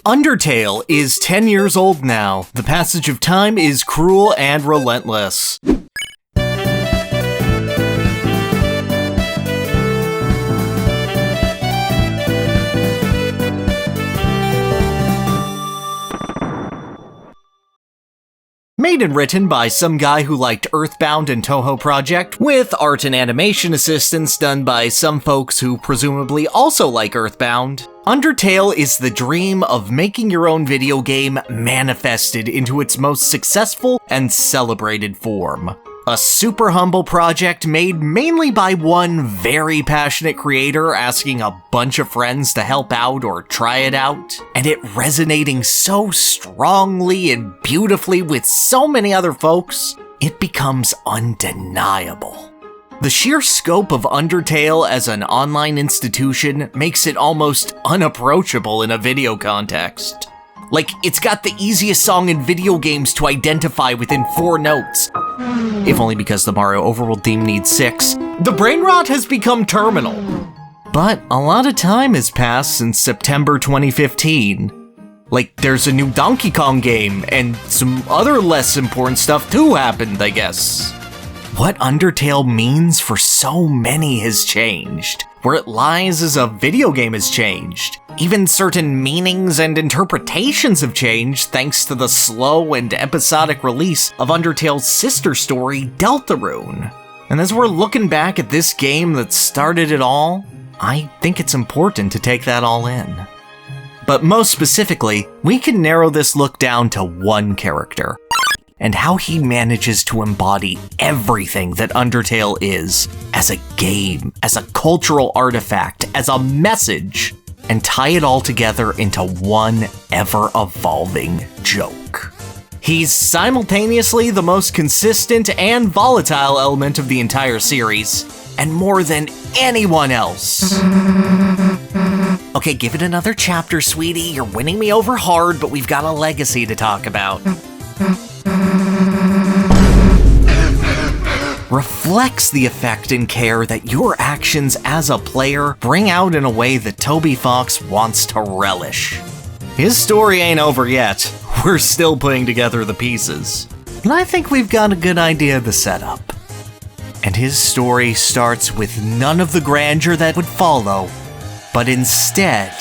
Undertale is 10 years old now. The passage of time is cruel and relentless. Made and written by some guy who liked Earthbound and Toho Project, with art and animation assistance done by some folks who presumably also like Earthbound. Undertale is the dream of making your own video game manifested into its most successful and celebrated form. A super humble project made mainly by one very passionate creator asking a bunch of friends to help out or try it out, and it resonating so strongly and beautifully with so many other folks, it becomes undeniable. The sheer scope of Undertale as an online institution makes it almost unapproachable in a video context. Like, it's got the easiest song in video games to identify within 4 notes. If only because the Mario Overworld theme needs 6. The brain rot has become terminal. But a lot of time has passed since September 2015. Like, there's a new Donkey Kong game, and some other less important stuff too happened, I guess. What Undertale means for so many has changed. Where it lies as a video game has changed. Even certain meanings and interpretations have changed thanks to the slow and episodic release of Undertale's sister story, Deltarune. And as we're looking back at this game that started it all, I think it's important to take that all in. But most specifically, we can narrow this look down to one character, and how he manages to embody everything that Undertale is, as a game, as a cultural artifact, as a message, and tie it all together into one ever-evolving joke. He's simultaneously the most consistent and volatile element of the entire series, and more than anyone else. Okay, give it another chapter, sweetie. You're winning me over hard, but we've got a legacy to talk about. Reflects the effect and care that your actions as a player bring out in a way that Toby Fox wants to relish. His story ain't over yet. We're still putting together the pieces. And I think we've got a good idea of the setup. And his story starts with none of the grandeur that would follow, but instead,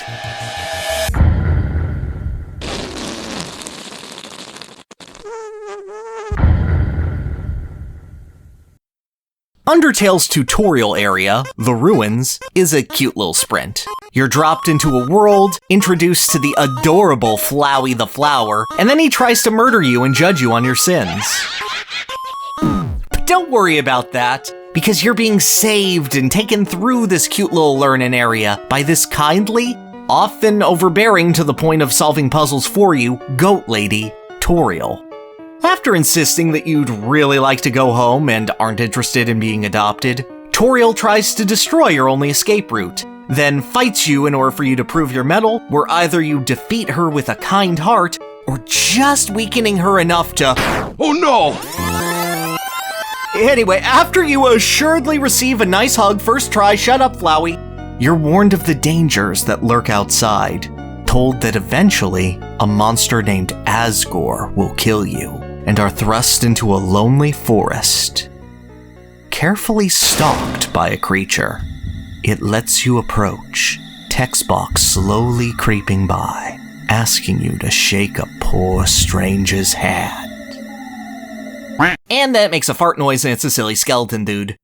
Undertale's tutorial area, the Ruins, is a cute little sprint. You're dropped into a world, introduced to the adorable Flowey the Flower, and then he tries to murder you and judge you on your sins. But don't worry about that, because you're being saved and taken through this cute little learning area by this kindly, often overbearing to the point of solving puzzles for you, goat lady, Toriel. After insisting that you'd really like to go home and aren't interested in being adopted, Toriel tries to destroy your only escape route, then fights you in order for you to prove your mettle, where either you defeat her with a kind heart, or just weakening her enough to— oh no! Anyway, after you assuredly receive a nice hug first try, shut up, Flowey, you're warned of the dangers that lurk outside, told that eventually a monster named Asgore will kill you, and are thrust into a lonely forest. Carefully stalked by a creature, it lets you approach, text box slowly creeping by, asking you to shake a poor stranger's hand. And that makes a fart noise and it's a silly skeleton dude.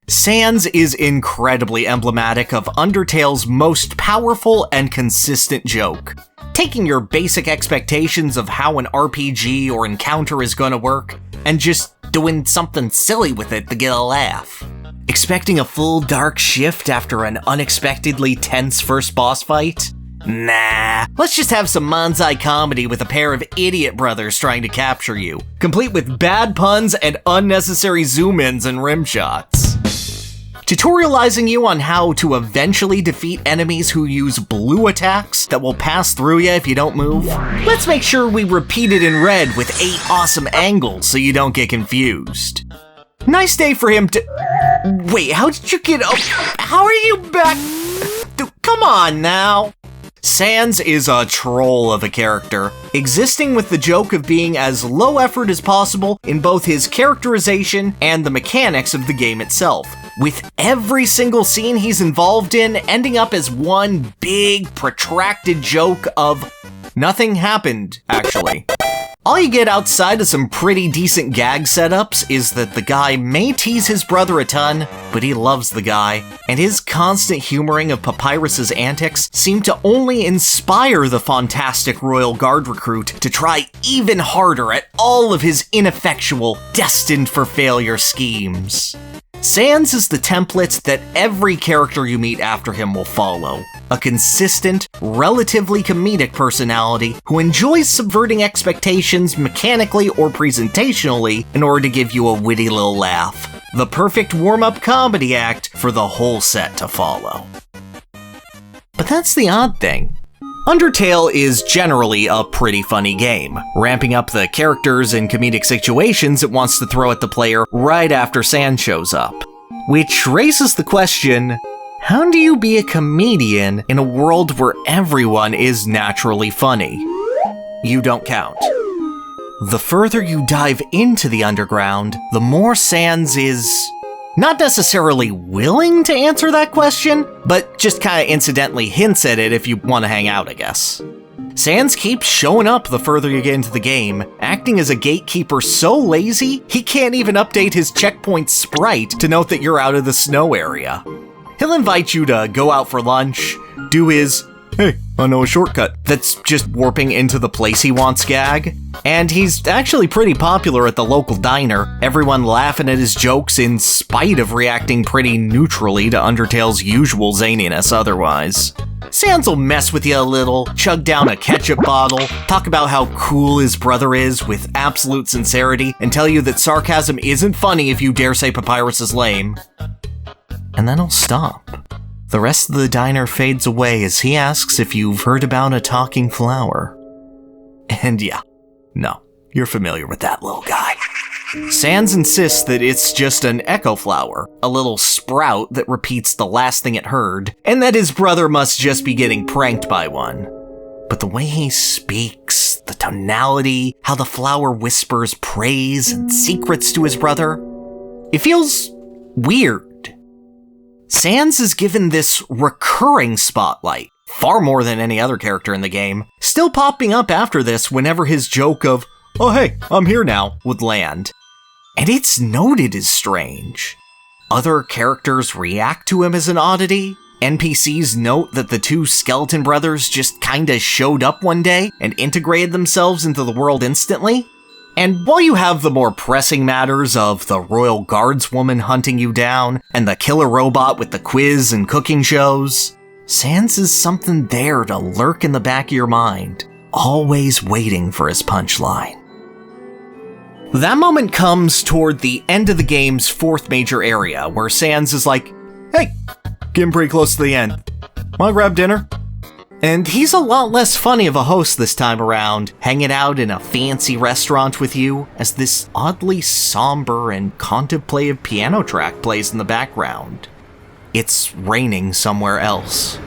Sans is incredibly emblematic of Undertale's most powerful and consistent joke. Taking your basic expectations of how an RPG or encounter is gonna work, and just doing something silly with it to get a laugh. Expecting a full dark shift after an unexpectedly tense first boss fight? Nah, let's just have some manzai comedy with a pair of idiot brothers trying to capture you, complete with bad puns and unnecessary zoom-ins and rim shots. Tutorializing you on how to eventually defeat enemies who use blue attacks that will pass through you if you don't move. Let's make sure we repeat it in red with 8 awesome angles so you don't get confused. Nice day for him to— wait, how did you get up? How are you back? Dude, come on now. Sans is a troll of a character, existing with the joke of being as low effort as possible in both his characterization and the mechanics of the game itself, with every single scene he's involved in ending up as one big, protracted joke of nothing happened, actually. All you get outside of some pretty decent gag setups is that the guy may tease his brother a ton, but he loves the guy, and his constant humoring of Papyrus's antics seem to only inspire the fantastic Royal Guard recruit to try even harder at all of his ineffectual, destined-for-failure schemes. Sans is the template that every character you meet after him will follow. A consistent, relatively comedic personality who enjoys subverting expectations mechanically or presentationally in order to give you a witty little laugh. The perfect warm-up comedy act for the whole set to follow. But that's the odd thing. Undertale is generally a pretty funny game, ramping up the characters and comedic situations it wants to throw at the player right after Sans shows up. Which raises the question, how do you be a comedian in a world where everyone is naturally funny? You don't count. The further you dive into the underground, the more Sans is not necessarily willing to answer that question, but just kinda incidentally hints at it if you want to hang out, I guess. Sans keeps showing up the further you get into the game, acting as a gatekeeper so lazy, he can't even update his checkpoint sprite to note that you're out of the snow area. He'll invite you to go out for lunch, do his, hey, I know a shortcut, that's just warping into the place he wants gag. And he's actually pretty popular at the local diner, everyone laughing at his jokes in spite of reacting pretty neutrally to Undertale's usual zaniness otherwise. Sans will mess with you a little, chug down a ketchup bottle, talk about how cool his brother is with absolute sincerity, and tell you that sarcasm isn't funny if you dare say Papyrus is lame. And then he'll stop. The rest of the diner fades away as he asks if you've heard about a talking flower. And yeah, no, you're familiar with that little guy. Sans insists that it's just an echo flower, a little sprout that repeats the last thing it heard, and that his brother must just be getting pranked by one. But the way he speaks, the tonality, how the flower whispers praise and secrets to his brother, it feels weird. Sans is given this recurring spotlight, far more than any other character in the game, still popping up after this whenever his joke of, oh hey, I'm here now, would land. And it's noted as strange. Other characters react to him as an oddity. NPCs note that the two skeleton brothers just kinda showed up one day and integrated themselves into the world instantly. And while you have the more pressing matters of the Royal Guardswoman hunting you down, and the killer robot with the quiz and cooking shows, Sans is something there to lurk in the back of your mind, always waiting for his punchline. That moment comes toward the end of the game's fourth major area, where Sans is like, hey, getting pretty close to the end. Wanna grab dinner? And he's a lot less funny of a host this time around, hanging out in a fancy restaurant with you as this oddly somber and contemplative piano track plays in the background. It's raining somewhere else.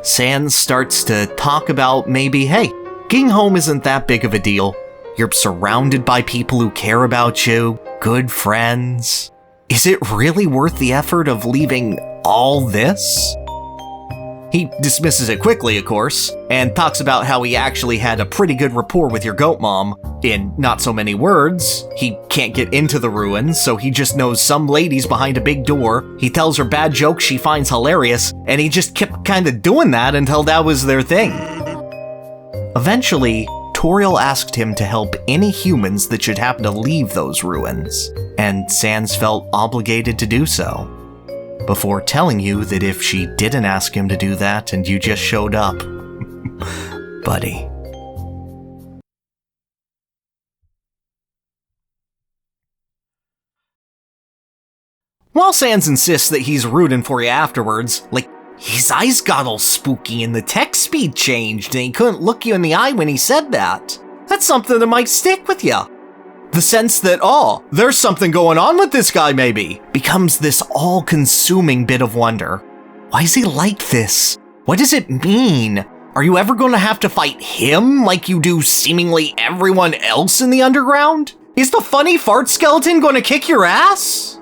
Sans starts to talk about maybe, hey, getting home isn't that big of a deal. You're surrounded by people who care about you, good friends. Is it really worth the effort of leaving all this? He dismisses it quickly, of course, and talks about how he actually had a pretty good rapport with your goat mom. In not so many words, he can't get into the ruins, so he just knows some lady's behind a big door. He tells her bad jokes she finds hilarious, and he just kept kinda doing that until that was their thing. Eventually, Toriel asked him to help any humans that should happen to leave those ruins, and Sans felt obligated to do so, before telling you that if she didn't ask him to do that and you just showed up, buddy. While Sans insists that he's rooting for you afterwards, like, his eyes got all spooky and the text speed changed and he couldn't look you in the eye when he said that. That's something that might stick with you. The sense that, oh, there's something going on with this guy maybe, becomes this all-consuming bit of wonder. Why is he like this? What does it mean? Are you ever going to have to fight him like you do seemingly everyone else in the underground? Is the funny fart skeleton going to kick your ass?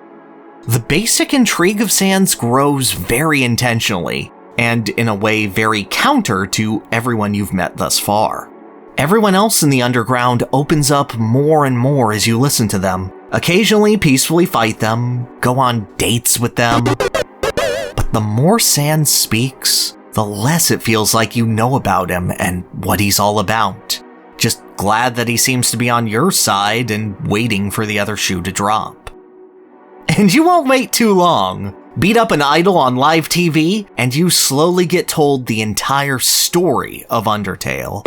The basic intrigue of Sans grows very intentionally, and in a way very counter to everyone you've met thus far. Everyone else in the underground opens up more and more as you listen to them. Occasionally peacefully fight them, go on dates with them. But the more Sans speaks, the less it feels like you know about him and what he's all about. Just glad that he seems to be on your side and waiting for the other shoe to drop. And you won't wait too long. Beat up an idol on live TV, and you slowly get told the entire story of Undertale.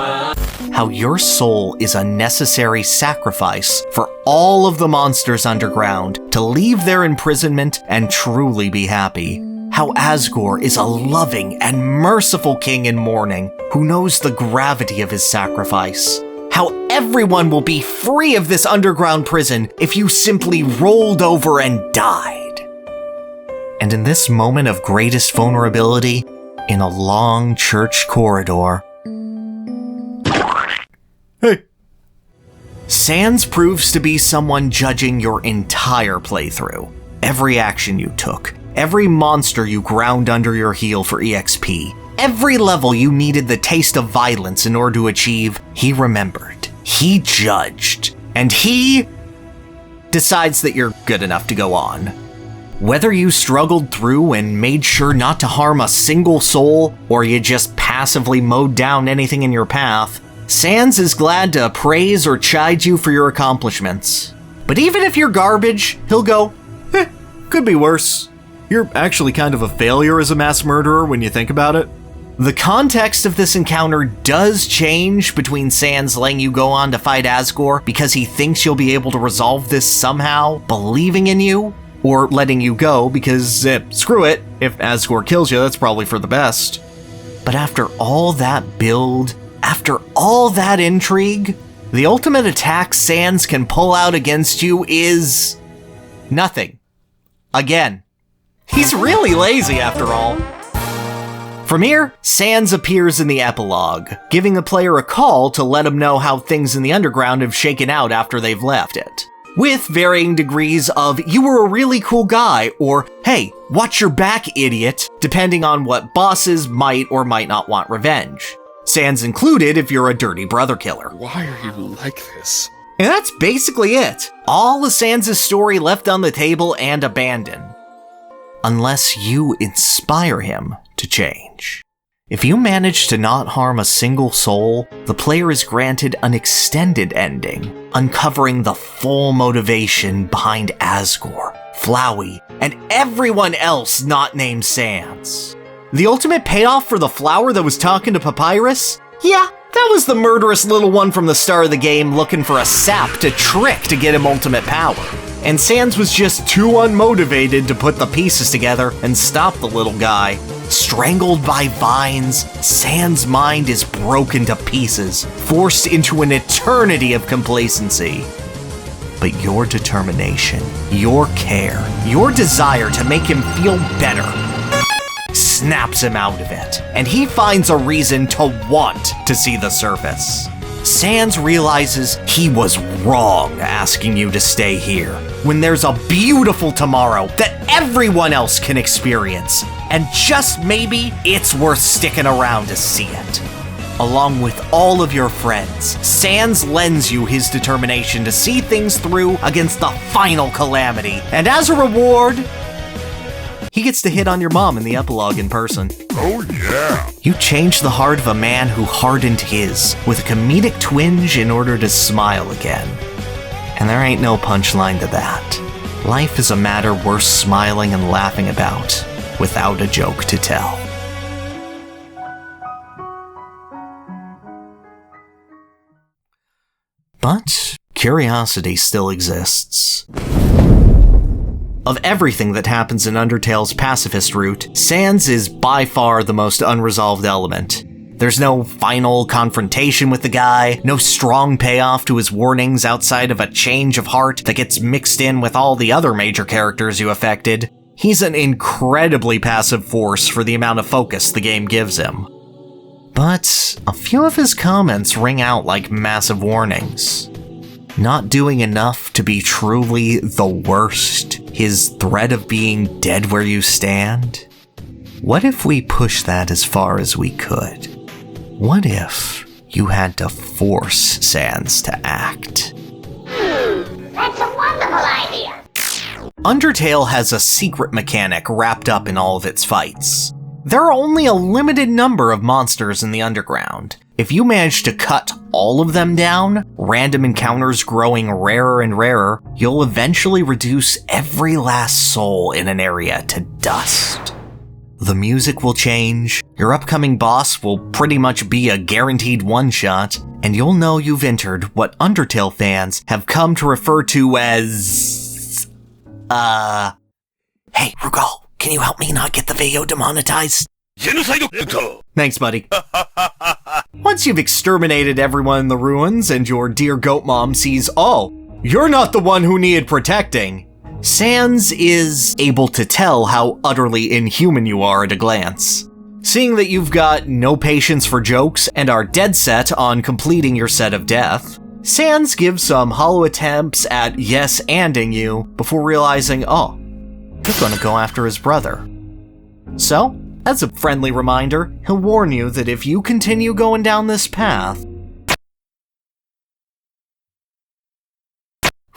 How your soul is a necessary sacrifice for all of the monsters underground to leave their imprisonment and truly be happy. How Asgore is a loving and merciful king in mourning who knows the gravity of his sacrifice. How everyone will be free of this underground prison if you simply rolled over and died. And in this moment of greatest vulnerability, in a long church corridor, hey, Sans proves to be someone judging your entire playthrough. Every action you took, every monster you ground under your heel for EXP, every level you needed the taste of violence in order to achieve, he remembered, he judged, and he decides that you're good enough to go on. Whether you struggled through and made sure not to harm a single soul, or you just passively mowed down anything in your path, Sans is glad to praise or chide you for your accomplishments. But even if you're garbage, he'll go, could be worse. You're actually kind of a failure as a mass murderer when you think about it. The context of this encounter does change between Sans letting you go on to fight Asgore because he thinks you'll be able to resolve this somehow, believing in you, or letting you go because, screw it, if Asgore kills you, that's probably for the best. But after all that build, after all that intrigue, the ultimate attack Sans can pull out against you is nothing. Again. He's really lazy after all. From here, Sans appears in the epilogue, giving the player a call to let him know how things in the underground have shaken out after they've left it. With varying degrees of, you were a really cool guy, or, hey, watch your back, idiot, depending on what bosses might or might not want revenge. Sans included if you're a dirty brother killer. Why are you like this? And that's basically it. All of Sans' story left on the table and abandoned. Unless you inspire him to change. If you manage to not harm a single soul, the player is granted an extended ending, uncovering the full motivation behind Asgore, Flowey, and everyone else not named Sans. The ultimate payoff for the flower that was talking to Papyrus? Yeah, that was the murderous little one from the start of the game looking for a sap to trick to get him ultimate power. And Sans was just too unmotivated to put the pieces together and stop the little guy. Strangled by vines, Sans' mind is broken to pieces, forced into an eternity of complacency. But your determination, your care, your desire to make him feel better snaps him out of it, and he finds a reason to want to see the surface. Sans realizes he was wrong asking you to stay here, when there's a beautiful tomorrow that everyone else can experience, and just maybe it's worth sticking around to see it. Along with all of your friends, Sans lends you his determination to see things through against the final calamity, and as a reward, he gets to hit on your mom in the epilogue in person. Oh yeah! You change the heart of a man who hardened his, with a comedic twinge in order to smile again. And there ain't no punchline to that. Life is a matter worth smiling and laughing about, without a joke to tell. But curiosity still exists. Of everything that happens in Undertale's pacifist route, Sans is by far the most unresolved element. There's no final confrontation with the guy, no strong payoff to his warnings outside of a change of heart that gets mixed in with all the other major characters you affected. He's an incredibly passive force for the amount of focus the game gives him. But a few of his comments ring out like massive warnings. Not doing enough to be truly the worst, his threat of being dead where you stand. What if we push that as far as we could? What if you had to force Sans to act? That's a wonderful idea! Undertale has a secret mechanic wrapped up in all of its fights. There are only a limited number of monsters in the underground. If you manage to cut all of them down, random encounters growing rarer and rarer, you'll eventually reduce every last soul in an area to dust. The music will change, your upcoming boss will pretty much be a guaranteed one-shot, and you'll know you've entered what Undertale fans have come to refer to as... Hey, Rugal, can you help me not get the video demonetized? Thanks, buddy. Once you've exterminated everyone in the ruins and your dear goat mom sees, oh, you're not the one who needed protecting, Sans is able to tell how utterly inhuman you are at a glance. Seeing that you've got no patience for jokes and are dead set on completing your set of death, Sans gives some hollow attempts at yes-anding you before realizing, oh, you're gonna go after his brother. So, as a friendly reminder, he'll warn you that if you continue going down this path...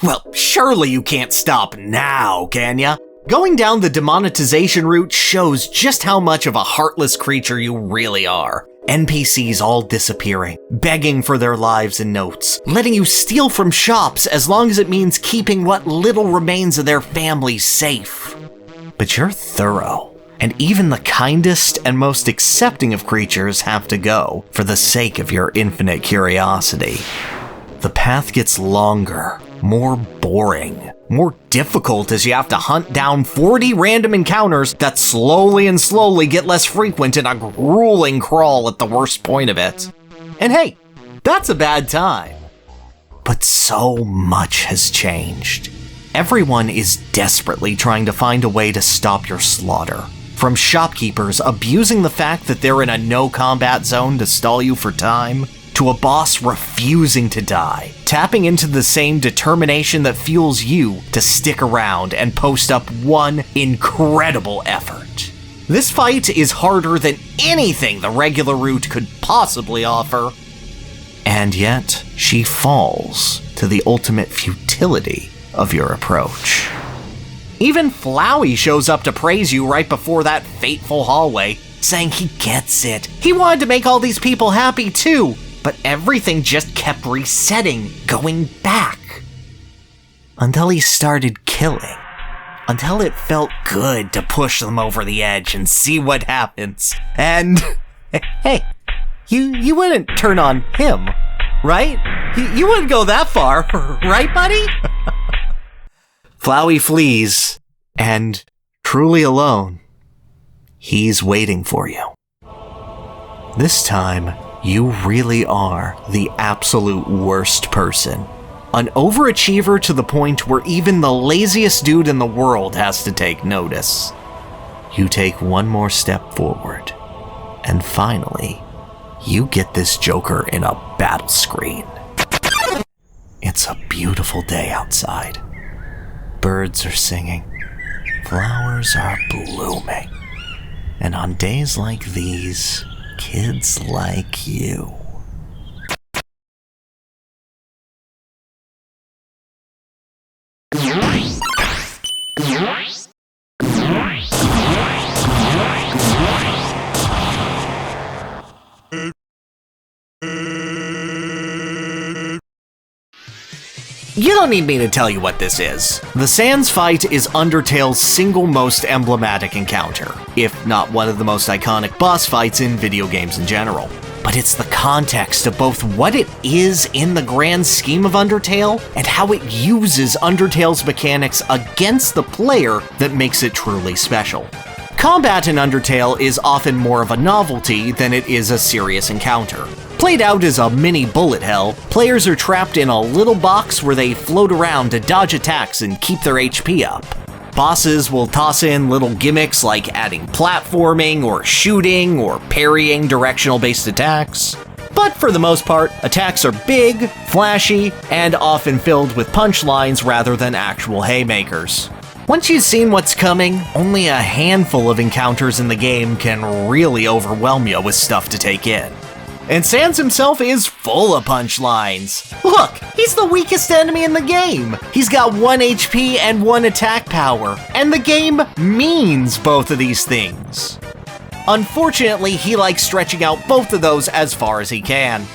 Well, surely you can't stop now, can ya? Going down the demonetization route shows just how much of a heartless creature you really are. NPCs all disappearing, begging for their lives and notes, letting you steal from shops as long as it means keeping what little remains of their family safe. But you're thorough, and even the kindest and most accepting of creatures have to go for the sake of your infinite curiosity. The path gets longer, more boring, more difficult as you have to hunt down 40 random encounters that slowly get less frequent in a grueling crawl at the worst point of it. And hey, that's a bad time. But so much has changed. Everyone is desperately trying to find a way to stop your slaughter. From shopkeepers abusing the fact that they're in a no-combat zone to stall you for time, to a boss refusing to die, tapping into the same determination that fuels you to stick around and post up one incredible effort. This fight is harder than anything the regular route could possibly offer. And yet, she falls to the ultimate futility of your approach. Even Flowey shows up to praise you right before that fateful hallway, saying he gets it. He wanted to make all these people happy too, but everything just kept resetting, going back. Until he started killing. Until it felt good to push them over the edge and see what happens. And, hey, you wouldn't turn on him, right? You wouldn't go that far, right, buddy? Flowey flees, and truly alone, he's waiting for you. This time, you really are the absolute worst person. An overachiever to the point where even the laziest dude in the world has to take notice. You take one more step forward, and finally, you get this Joker in a battle screen. It's a beautiful day outside. Birds are singing, flowers are blooming, and on days like these, kids like you. You don't need me to tell you what this is. The Sans fight is Undertale's single most emblematic encounter, if not one of the most iconic boss fights in video games in general. But it's the context of both what it is in the grand scheme of Undertale and how it uses Undertale's mechanics against the player that makes it truly special. Combat in Undertale is often more of a novelty than it is a serious encounter. Played out as a mini bullet hell, players are trapped in a little box where they float around to dodge attacks and keep their HP up. Bosses will toss in little gimmicks like adding platforming or shooting or parrying directional-based attacks. But for the most part, attacks are big, flashy, and often filled with punchlines rather than actual haymakers. Once you've seen what's coming, only a handful of encounters in the game can really overwhelm you with stuff to take in. And Sans himself is full of punchlines. Look, he's the weakest enemy in the game. He's got 1 HP and 1 attack power, and the game means both of these things. Unfortunately, he likes stretching out both of those as far as he can.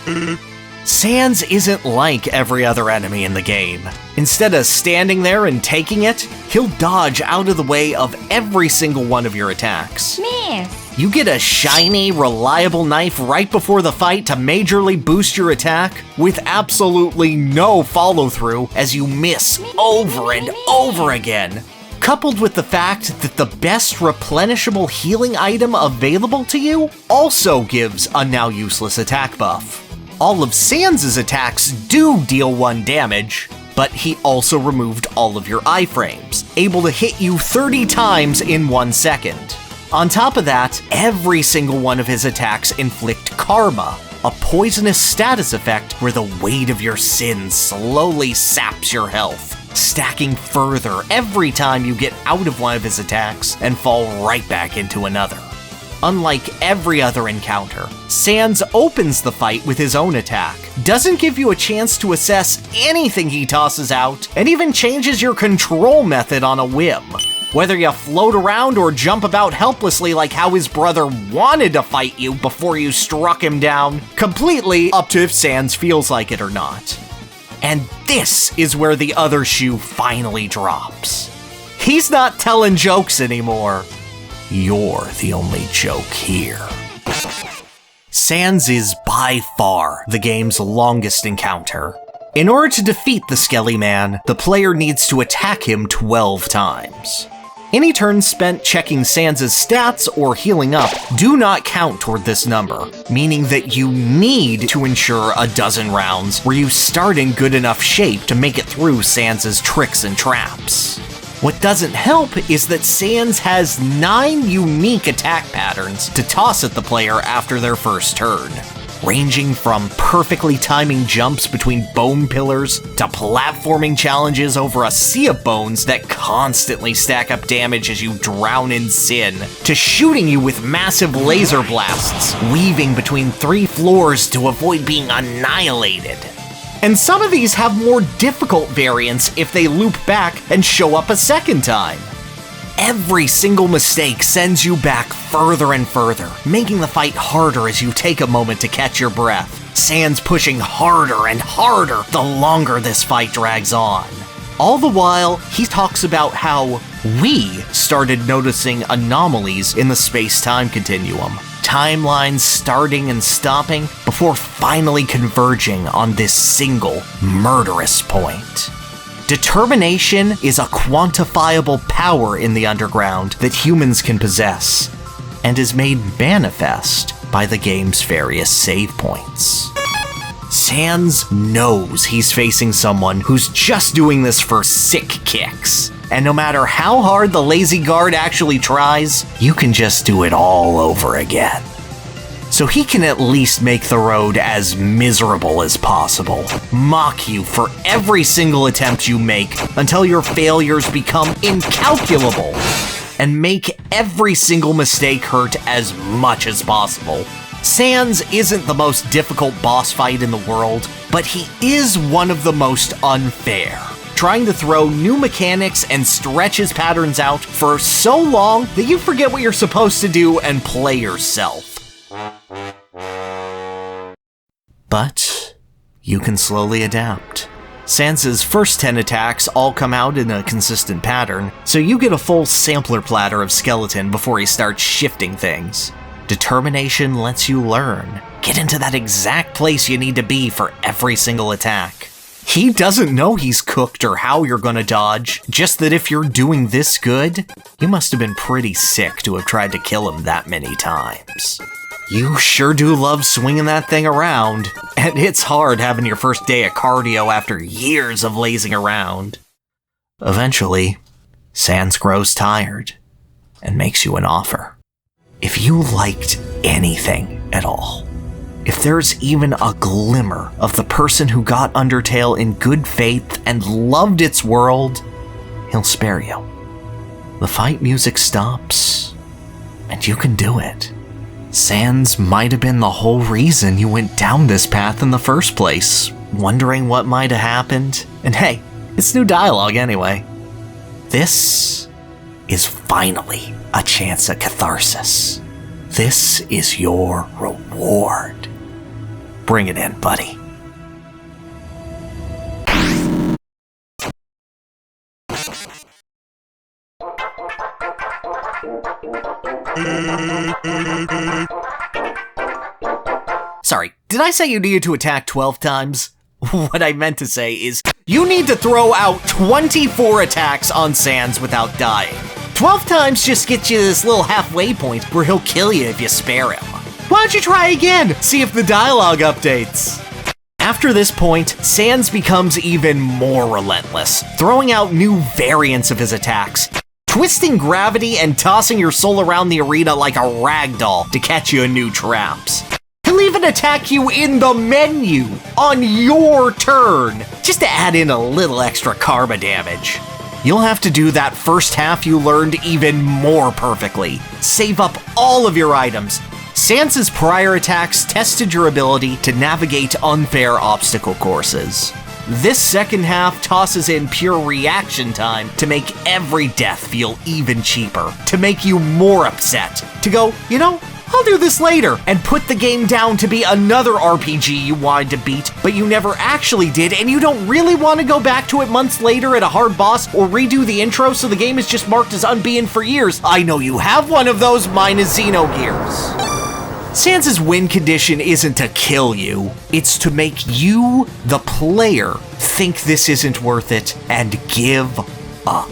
Sans isn't like every other enemy in the game. Instead of standing there and taking it, he'll dodge out of the way of every single one of your attacks. Miss. You get a shiny, reliable knife right before the fight to majorly boost your attack, with absolutely no follow-through as you miss over and over again. Coupled with the fact that the best replenishable healing item available to you also gives a now useless attack buff. All of Sans' attacks do deal 1 damage, but he also removed all of your iframes, able to hit you 30 times in 1 second. On top of that, every single one of his attacks inflict karma, a poisonous status effect where the weight of your sins slowly saps your health, stacking further every time you get out of one of his attacks and fall right back into another. Unlike every other encounter, Sans opens the fight with his own attack, doesn't give you a chance to assess anything he tosses out, and even changes your control method on a whim. Whether you float around or jump about helplessly like how his brother wanted to fight you before you struck him down, completely up to if Sans feels like it or not. And this is where the other shoe finally drops. He's not telling jokes anymore. You're the only joke here. Sans is by far the game's longest encounter. In order to defeat the Skelly Man, the player needs to attack him 12 times. Any turns spent checking Sans' stats or healing up do not count toward this number, meaning that you need to ensure a dozen rounds where you start in good enough shape to make it through Sans' tricks and traps. What doesn't help is that Sans has 9 unique attack patterns to toss at the player after their first turn, ranging from perfectly timing jumps between bone pillars to platforming challenges over a sea of bones that constantly stack up damage as you drown in sin, to shooting you with massive laser blasts, weaving between 3 floors to avoid being annihilated. And some of these have more difficult variants if they loop back and show up a second time. Every single mistake sends you back further and further, making the fight harder as you take a moment to catch your breath, Sans pushing harder and harder the longer this fight drags on. All the while, he talks about how we started noticing anomalies in the space-time continuum, timelines starting and stopping before finally converging on this single murderous point. Determination is a quantifiable power in the underground that humans can possess, and is made manifest by the game's various save points. Sans knows he's facing someone who's just doing this for sick kicks, and no matter how hard the lazy guard actually tries, you can just do it all over again. So he can at least make the road as miserable as possible, mock you for every single attempt you make until your failures become incalculable, and make every single mistake hurt as much as possible. Sans isn't the most difficult boss fight in the world, but he is one of the most unfair, trying to throw new mechanics and stretch his patterns out for so long that you forget what you're supposed to do and play yourself. But you can slowly adapt. Sans' first 10 attacks all come out in a consistent pattern, so you get a full sampler platter of skeleton before he starts shifting things. Determination lets you learn. Get into that exact place you need to be for every single attack. He doesn't know he's cooked or how you're gonna dodge, just that if you're doing this good, you must have been pretty sick to have tried to kill him that many times. You sure do love swinging that thing around, and it's hard having your first day of cardio after years of lazing around. Eventually, Sans grows tired and makes you an offer. If you liked anything at all, if there's even a glimmer of the person who got Undertale in good faith and loved its world, he'll spare you. The fight music stops, and you can do it. Sans might have been the whole reason you went down this path in the first place, wondering what might have happened. And hey, it's new dialogue anyway. This is finally a chance at catharsis. This is your reward. Bring it in, buddy. Sorry, did I say you needed to attack 12 times? What I meant to say is, you need to throw out 24 attacks on Sans without dying. 12 times just gets you this little halfway point where he'll kill you if you spare him. Why don't you try again? See if the dialogue updates. After this point, Sans becomes even more relentless, throwing out new variants of his attacks, twisting gravity and tossing your soul around the arena like a rag doll to catch you in new traps. He'll even attack you in the menu on your turn, just to add in a little extra karma damage. You'll have to do that first half you learned even more perfectly. Save up all of your items. Sans's prior attacks tested your ability to navigate unfair obstacle courses. This second half tosses in pure reaction time to make every death feel even cheaper, to make you more upset, to go, you know, I'll do this later, and put the game down to be another RPG you wanted to beat, but you never actually did, and you don't really want to go back to it months later at a hard boss or redo the intro so the game is just marked as unbeaten for years. I know you have one of those, mine is Xenogears. Sans's win condition isn't to kill you, it's to make you, the player, think this isn't worth it and give up.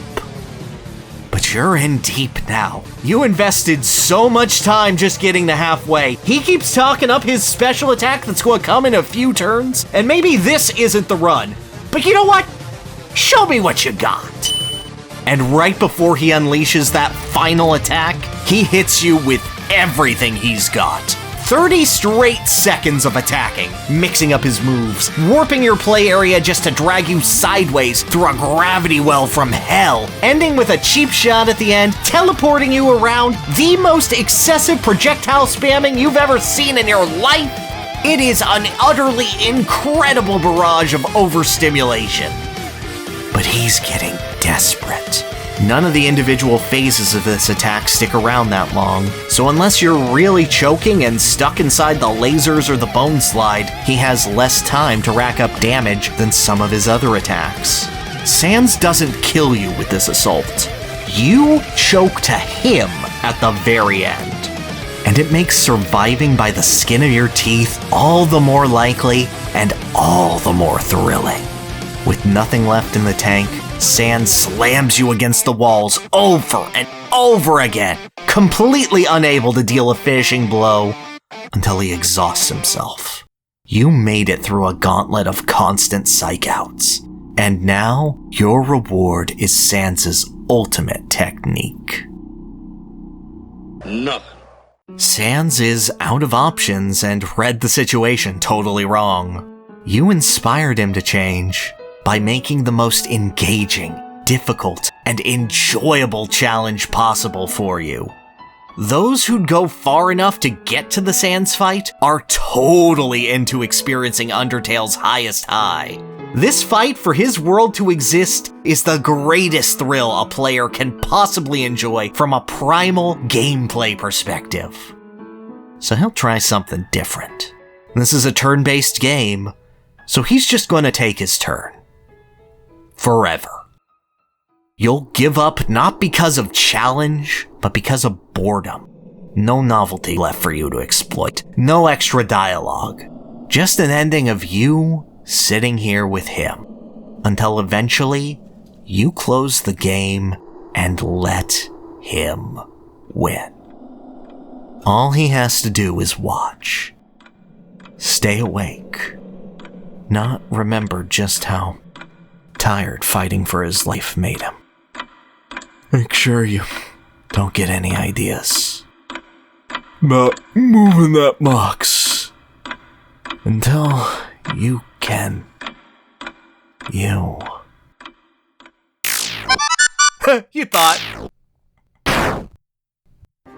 But you're in deep now. You invested so much time just getting to halfway. He keeps talking up his special attack that's going to come in a few turns, and maybe this isn't the run. But you know what? Show me what you got. And right before he unleashes that final attack, he hits you with everything he's got. 30 straight seconds of attacking, mixing up his moves, warping your play area just to drag you sideways through a gravity well from hell, ending with a cheap shot at the end, teleporting you around, the most excessive projectile spamming you've ever seen in your life. It is an utterly incredible barrage of overstimulation. But he's getting desperate. None of the individual phases of this attack stick around that long, so unless you're really choking and stuck inside the lasers or the bone slide, he has less time to rack up damage than some of his other attacks. Sans doesn't kill you with this assault. You choke to him at the very end. And it makes surviving by the skin of your teeth all the more likely and all the more thrilling. With nothing left in the tank, Sans slams you against the walls over and over again, completely unable to deal a finishing blow until he exhausts himself. You made it through a gauntlet of constant psych-outs, and now your reward is Sans's ultimate technique. Nothing. Sans is out of options and read the situation totally wrong. You inspired him to change by making the most engaging, difficult, and enjoyable challenge possible for you. Those who'd go far enough to get to the Sans fight are totally into experiencing Undertale's highest high. This fight for his world to exist is the greatest thrill a player can possibly enjoy from a primal gameplay perspective. So he'll try something different. This is a turn-based game, so he's just going to take his turn. Forever. You'll give up not because of challenge, but because of boredom. No novelty left for you to exploit. No extra dialogue. Just an ending of you sitting here with him, until eventually you close the game and let him win. All he has to do is watch. Stay awake. Not remember just how tired fighting for his life made him. Make sure you don't get any ideas about moving that box until you can. You thought.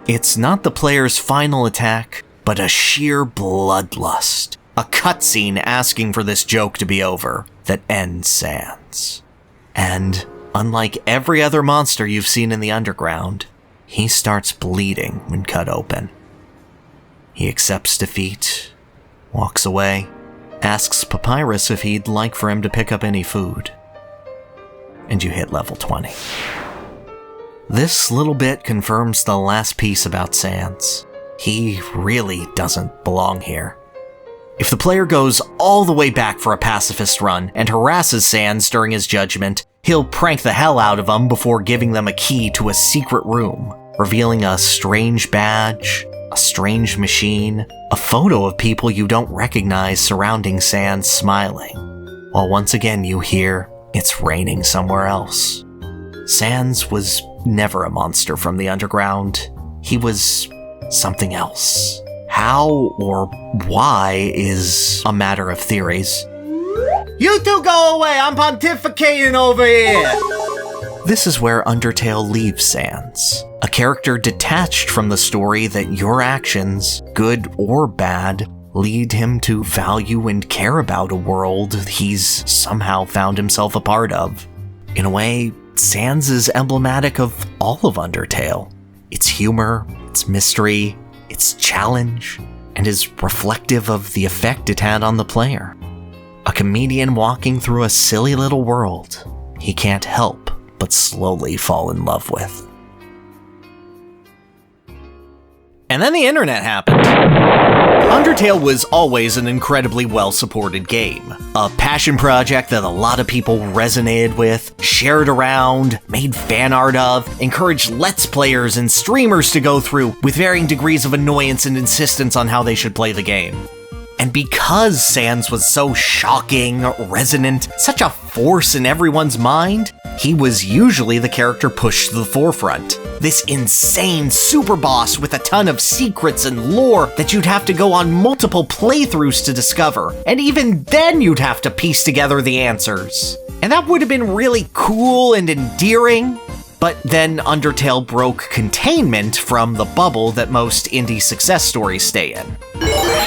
It's not the player's final attack, but a sheer bloodlust. A cutscene asking for this joke to be over that ends Sans. And unlike every other monster you've seen in the underground, he starts bleeding when cut open. He accepts defeat, walks away, asks Papyrus if he'd like for him to pick up any food. And you hit level 20. This little bit confirms the last piece about Sans. He really doesn't belong here. If the player goes all the way back for a pacifist run and harasses Sans during his judgment, he'll prank the hell out of them before giving them a key to a secret room, revealing a strange badge, a strange machine, a photo of people you don't recognize surrounding Sans smiling, while once again you hear it's raining somewhere else. Sans was never a monster from the underground. He was something else. How or why is a matter of theories. You two go away, I'm pontificating over here! This is where Undertale leaves Sans, a character detached from the story that your actions, good or bad, lead him to value and care about a world he's somehow found himself a part of. In a way, Sans is emblematic of all of Undertale. Its humor, its mystery, its challenge, and is reflective of the effect it had on the player. A comedian walking through a silly little world he can't help but slowly fall in love with. And then the internet happened. Undertale was always an incredibly well-supported game. A passion project that a lot of people resonated with, shared around, made fan art of, encouraged Let's Players and streamers to go through with varying degrees of annoyance and insistence on how they should play the game. And because Sans was so shocking, resonant, such a force in everyone's mind, he was usually the character pushed to the forefront. This insane super boss with a ton of secrets and lore that you'd have to go on multiple playthroughs to discover, and even then you'd have to piece together the answers. And that would have been really cool and endearing, but then Undertale broke containment from the bubble that most indie success stories stay in.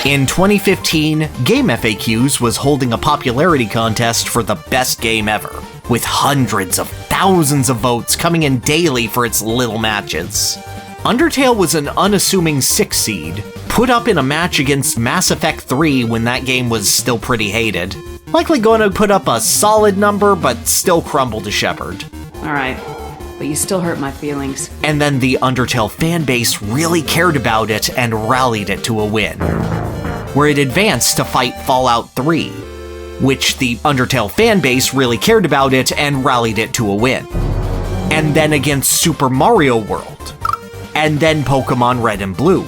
In 2015, Game FAQs was holding a popularity contest for the best game ever, with hundreds of thousands of votes coming in daily for its little matches. Undertale was an unassuming 6 seed, put up in a match against Mass Effect 3 when that game was still pretty hated. Likely going to put up a solid number, but still crumble to Shepard. Alright, but you still hurt my feelings. And then the Undertale fanbase really cared about it and rallied it to a win, where it advanced to fight Fallout 3, which the Undertale fanbase really cared about it and rallied it to a win. And then against Super Mario World, and then Pokemon Red and Blue,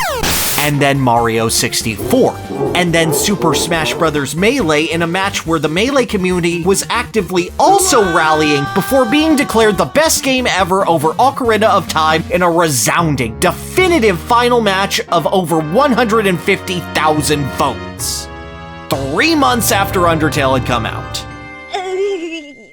and then Mario 64, and then Super Smash Bros. Melee in a match where the Melee community was actively also rallying before being declared the best game ever over Ocarina of Time in a resounding, definitive final match of over 150,000 votes. 3 months after Undertale had come out.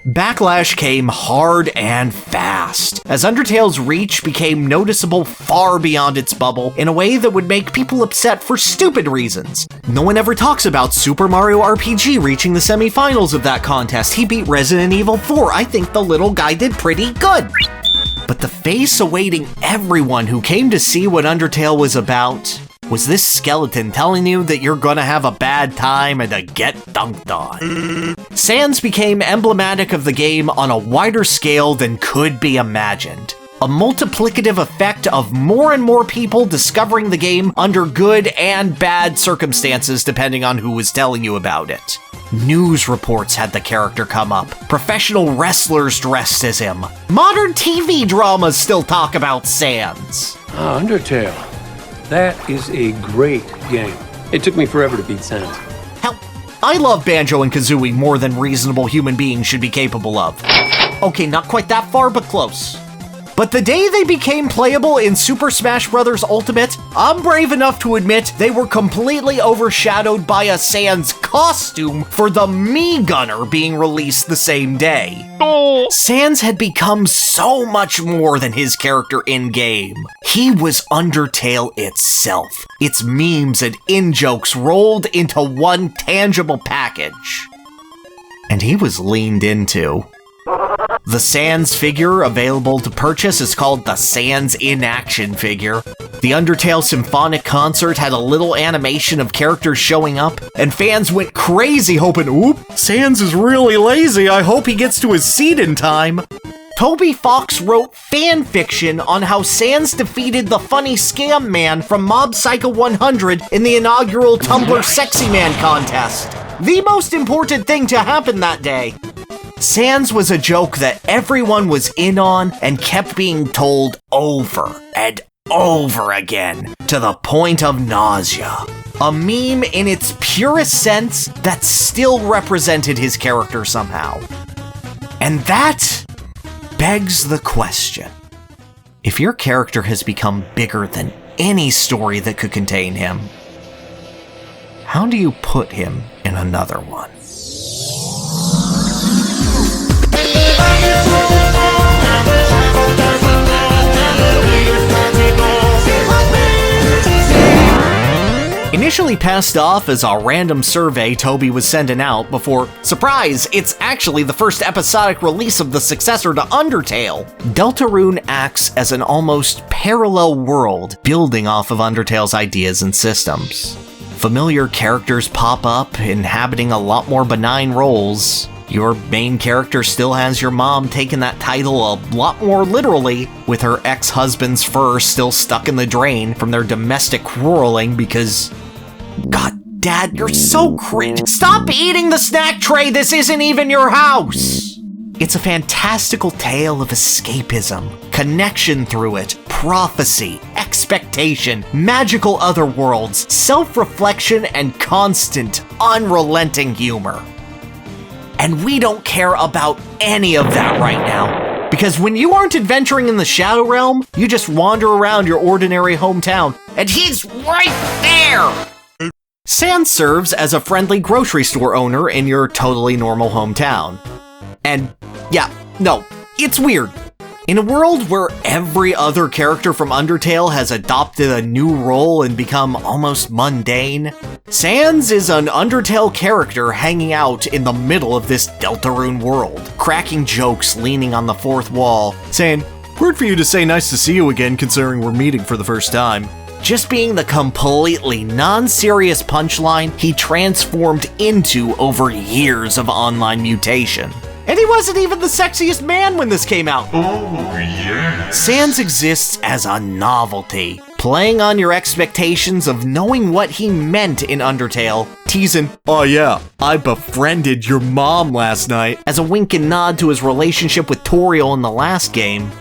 Backlash came hard and fast, as Undertale's reach became noticeable far beyond its bubble in a way that would make people upset for stupid reasons. No one ever talks about Super Mario RPG reaching the semifinals of that contest. He beat Resident Evil 4. I think the little guy did pretty good. But the face awaiting everyone who came to see what Undertale was about was this skeleton telling you that you're gonna have a bad time and to get dunked on. Sans became emblematic of the game on a wider scale than could be imagined. A multiplicative effect of more and more people discovering the game under good and bad circumstances depending on who was telling you about it. News reports had the character come up. Professional wrestlers dressed as him. Modern TV dramas still talk about Sans. Undertale. That is a great game. It took me forever to beat Sans. Hell, I love Banjo and Kazooie more than reasonable human beings should be capable of. Okay, not quite that far, but close. But the day they became playable in Super Smash Bros. Ultimate, I'm brave enough to admit they were completely overshadowed by a Sans costume for the Mii Gunner being released the same day. Sans had become so much more than his character in-game. He was Undertale itself. Its memes and in-jokes rolled into one tangible package. And he was leaned into. The Sans figure available to purchase is called the Sans in Action figure. The Undertale Symphonic Concert had a little animation of characters showing up, and fans went crazy hoping, oop, Sans is really lazy, I hope he gets to his seat in time. Toby Fox wrote fan fiction on how Sans defeated the funny scam man from Mob Psycho 100 in the inaugural Tumblr Sexy Man contest. The most important thing to happen that day. Sans was a joke that everyone was in on and kept being told over and over again, to the point of nausea. A meme in its purest sense that still represented his character somehow. And that begs the question. If your character has become bigger than any story that could contain him, how do you put him in another one? Initially passed off as a random survey Toby was sending out before, surprise, it's actually the first episodic release of the successor to Undertale. Deltarune acts as an almost parallel world building off of Undertale's ideas and systems. Familiar characters pop up, inhabiting a lot more benign roles. Your main character still has your mom taking that title a lot more literally, with her ex-husband's fur still stuck in the drain from their domestic quarreling because... God, Dad, you're so cringe. Stop eating the snack tray, this isn't even your house! It's a fantastical tale of escapism, connection through it, prophecy, expectation, magical otherworlds, self-reflection, and constant, unrelenting humor. And we don't care about any of that right now. Because when you aren't adventuring in the Shadow Realm, you just wander around your ordinary hometown, and he's right there! Sans serves as a friendly grocery store owner in your totally normal hometown. And yeah, no, it's weird. In a world where every other character from Undertale has adopted a new role and become almost mundane, Sans is an Undertale character hanging out in the middle of this Deltarune world, cracking jokes, leaning on the fourth wall, saying, "Weird for you to say nice to see you again considering we're meeting for the first time." Just being the completely non-serious punchline he transformed into over years of online mutation. And he wasn't even the sexiest man when this came out. Oh, yes. Sans exists as a novelty, playing on your expectations of knowing what he meant in Undertale, teasing, "Oh yeah, I befriended your mom last night," as a wink and nod to his relationship with Toriel in the last game,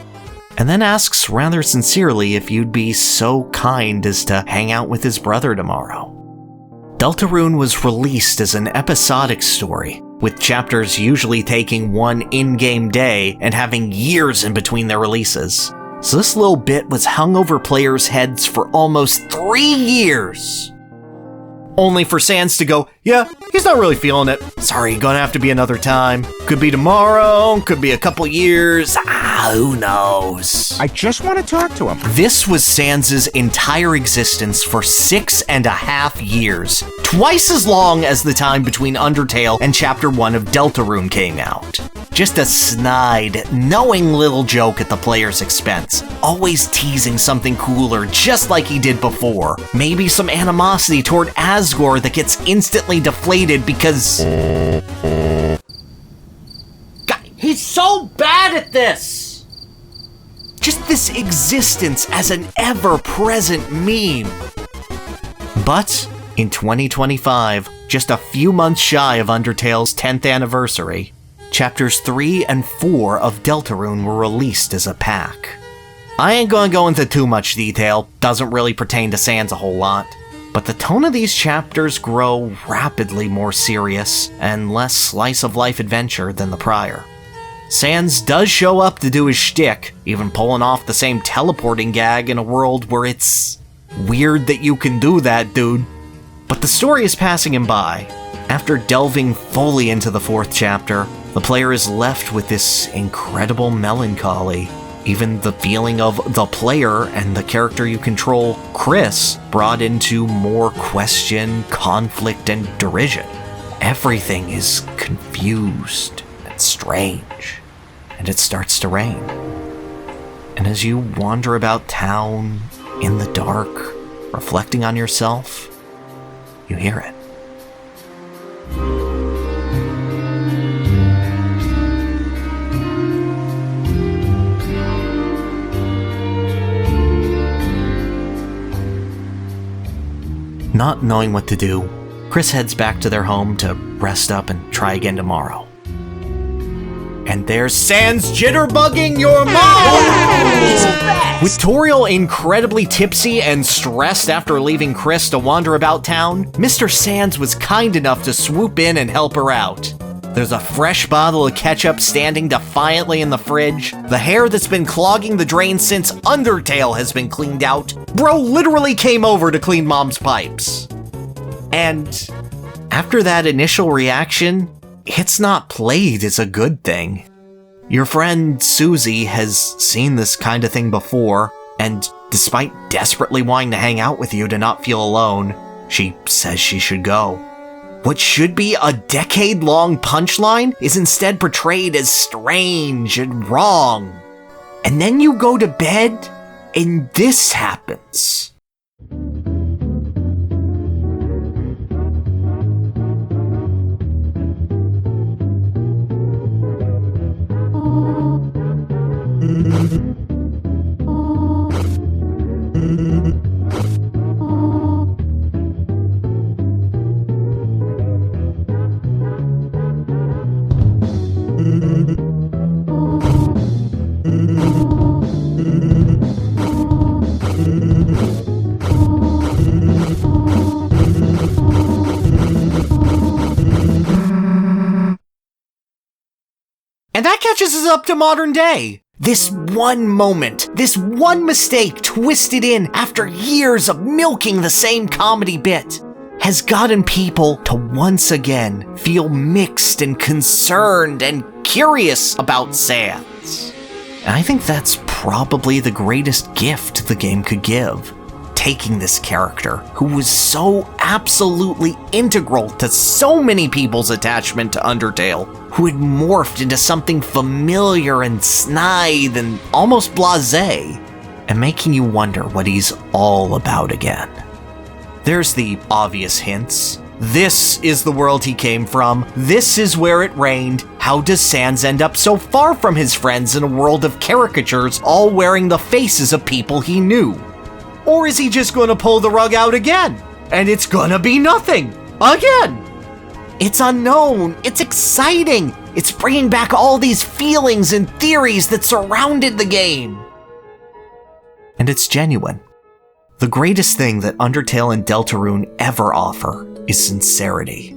and then asks rather sincerely if you'd be so kind as to hang out with his brother tomorrow. Deltarune was released as an episodic story, with chapters usually taking one in-game day and having years in between their releases. So this little bit was hung over players' heads for almost 3 years. Only for Sans to go, "Yeah, he's not really feeling it. Sorry, gonna have to be another time. Could be tomorrow, could be a couple years, who knows." I just want to talk to him. This was Sans's entire existence for 6.5 years. Twice as long as the time between Undertale and Chapter 1 of Deltarune came out. Just a snide, knowing little joke at the player's expense. Always teasing something cooler just like he did before. Maybe some animosity toward Asgore that gets instantly deflated because... God, he's so bad at this! Just this existence as an ever-present meme. But in 2025, just a few months shy of Undertale's 10th anniversary, Chapters 3 and 4 of Deltarune were released as a pack. I ain't gonna go into too much detail, doesn't really pertain to Sans a whole lot, but the tone of these chapters grow rapidly more serious and less slice-of-life adventure than the prior. Sans does show up to do his shtick, even pulling off the same teleporting gag in a world where it's weird that you can do that, dude. But the story is passing him by. After delving fully into the 4th chapter, the player is left with this incredible melancholy. Even the feeling of the player and the character you control, Chris, brought into more question, conflict, and derision. Everything is confused and strange, and it starts to rain. And as you wander about town, in the dark, reflecting on yourself, you hear it. Not knowing what to do, Chris heads back to their home to rest up and try again tomorrow. And there's Sans jitterbugging your mom! With Toriel incredibly tipsy and stressed after leaving Chris to wander about town, Mr. Sans was kind enough to swoop in and help her out. There's a fresh bottle of ketchup standing defiantly in the fridge, the hair that's been clogging the drain since Undertale has been cleaned out. Bro literally came over to clean Mom's pipes. And after that initial reaction, it's not played as a good thing. Your friend Susie has seen this kind of thing before, and despite desperately wanting to hang out with you to not feel alone, she says she should go. What should be a decade-long punchline is instead portrayed as strange and wrong. And then you go to bed, and this happens. And that catches us up to modern day. This one moment, this one mistake twisted in after years of milking the same comedy bit, has gotten people to once again feel mixed and concerned and curious about Sans. And I think that's probably the greatest gift the game could give. Taking this character, who was so absolutely integral to so many people's attachment to Undertale, who had morphed into something familiar and snide and almost blasé, and making you wonder what he's all about again. There's the obvious hints. This is the world he came from. This is where it rained. How does Sans end up so far from his friends in a world of caricatures, all wearing the faces of people he knew? Or is he just gonna pull the rug out again? And it's gonna be nothing. Again! It's unknown. It's exciting. It's bringing back all these feelings and theories that surrounded the game. And it's genuine. The greatest thing that Undertale and Deltarune ever offer is sincerity.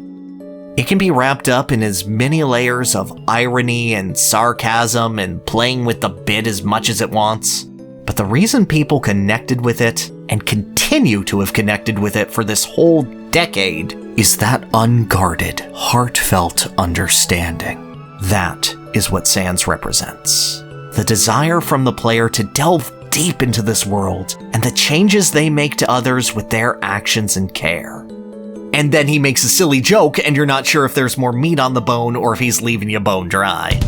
It can be wrapped up in as many layers of irony and sarcasm and playing with the bit as much as it wants. But the reason people connected with it, and continue to have connected with it for this whole decade, is that unguarded, heartfelt understanding. That is what Sans represents. The desire from the player to delve deep into this world, and the changes they make to others with their actions and care. And then he makes a silly joke, and you're not sure if there's more meat on the bone or if he's leaving you bone dry.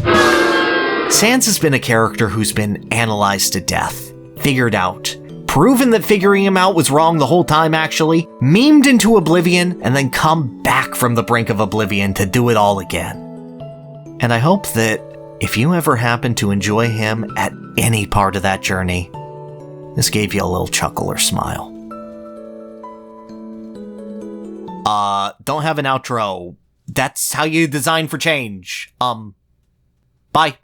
Sans has been a character who's been analyzed to death, figured out, proven that figuring him out was wrong the whole time actually, memed into oblivion, and then come back from the brink of oblivion to do it all again. And I hope that if you ever happen to enjoy him at any part of that journey, this gave you a little chuckle or smile. Don't have an outro. That's how you design for change. Bye.